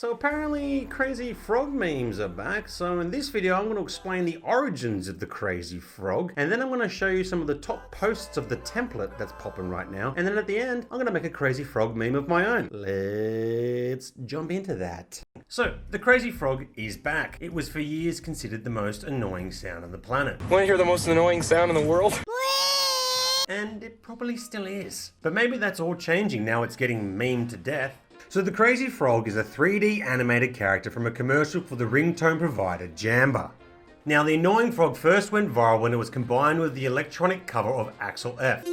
So apparently crazy frog memes are back, so in this video I'm going to explain the origins of the crazy frog, and then I'm going to show you some of the top posts of the template that's popping right now, and then at the end I'm going to make a crazy frog meme of my own. Let's jump into that. So, the crazy frog is back. It was for years considered the most annoying sound on the planet. Want to hear the most annoying sound in the world? And it probably still is. But maybe that's all changing now it's getting memed to death. So the Crazy Frog is a 3D animated character from a commercial for the ringtone provider Jamba. Now the annoying frog first went viral when it was combined with the electronic cover of Axel F,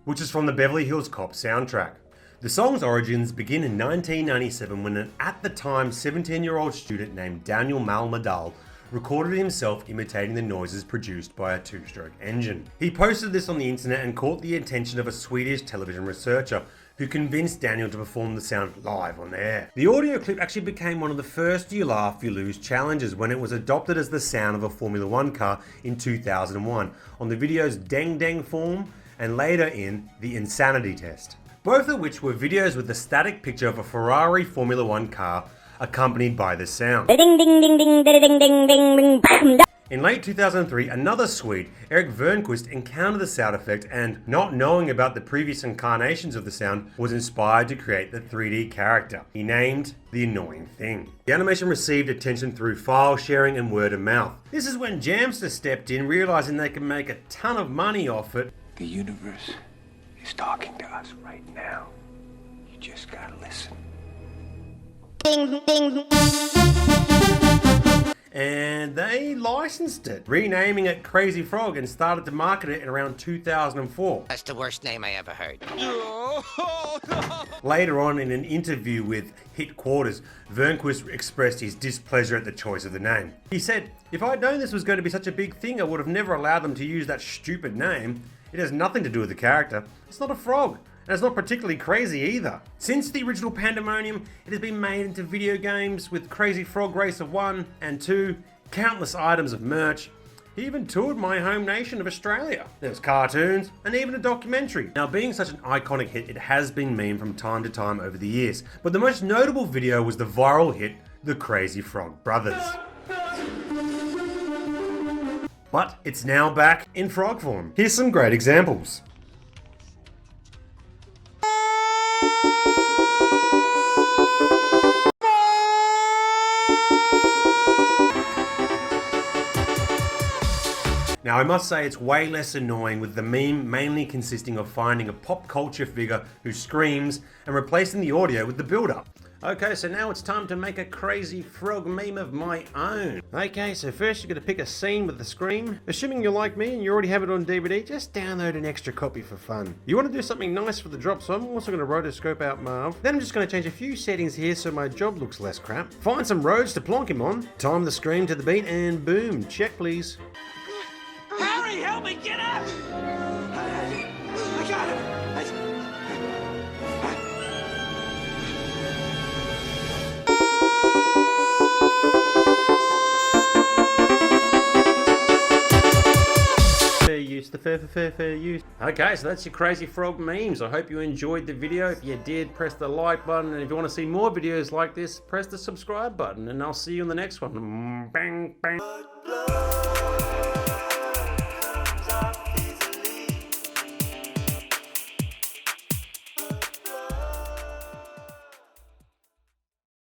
which is from the Beverly Hills Cop soundtrack. The song's origins begin in 1997 when an at the time 17-year-old student named Daniel Malmadal recorded himself imitating the noises produced by a two-stroke engine. He posted this on the internet and caught the attention of a Swedish television researcher who convinced Daniel to perform the sound live on air. The audio clip actually became one of the first You Laugh, You Lose challenges when it was adopted as the sound of a Formula One car in 2001 on the video's Deng Deng form and later in the Insanity Test. Both of which were videos with a static picture of a Ferrari Formula One car accompanied by the sound. In late 2003, another Swede, Erik Vernquist, encountered the sound effect and, not knowing about the previous incarnations of the sound, was inspired to create the 3D character he named The Annoying Thing. The animation received attention through file sharing and word of mouth. This is when Jamster stepped in, realizing they could make a ton of money off it. The universe is talking to us right now. You just gotta listen. And they licensed it, renaming it Crazy Frog, and started to market it in around 2004. That's the worst name I ever heard. Later on, in an interview with Hit Quarters, Vernquist expressed his displeasure at the choice of the name. He said, "If I'd known this was going to be such a big thing, I would have never allowed them to use that stupid name. It has nothing to do with the character. It's not a frog. And it's not particularly crazy either." Since the original Pandemonium, it has been made into video games with Crazy Frog Racer 1 and 2, countless items of merch. He even toured my home nation of Australia. There's cartoons, and even a documentary. Now, being such an iconic hit, it has been memed from time to time over the years. But the most notable video was the viral hit, The Crazy Frog Brothers. But it's now back in frog form. Here's some great examples. Now I must say it's way less annoying, with the meme mainly consisting of finding a pop culture figure who screams and replacing the audio with the build-up. Okay, so now it's time to make a crazy frog meme of my own. Okay, so first you're going to pick a scene with the scream. Assuming you're like me and you already have it on DVD, just download an extra copy for fun. You want to do something nice for the drop, so I'm also going to rotoscope out Marv. Then I'm just going to change a few settings here so my job looks less crap. Find some roads to plonk him on. Time the scream to the beat and boom, check please. Harry, help me get up! I got him! Fair use, the fair use. Okay, so that's your crazy frog memes. I hope you enjoyed the video. If you did, press the like button, and if you want to see more videos like this, press the subscribe button, and I'll see you in the next one. Bang, bang.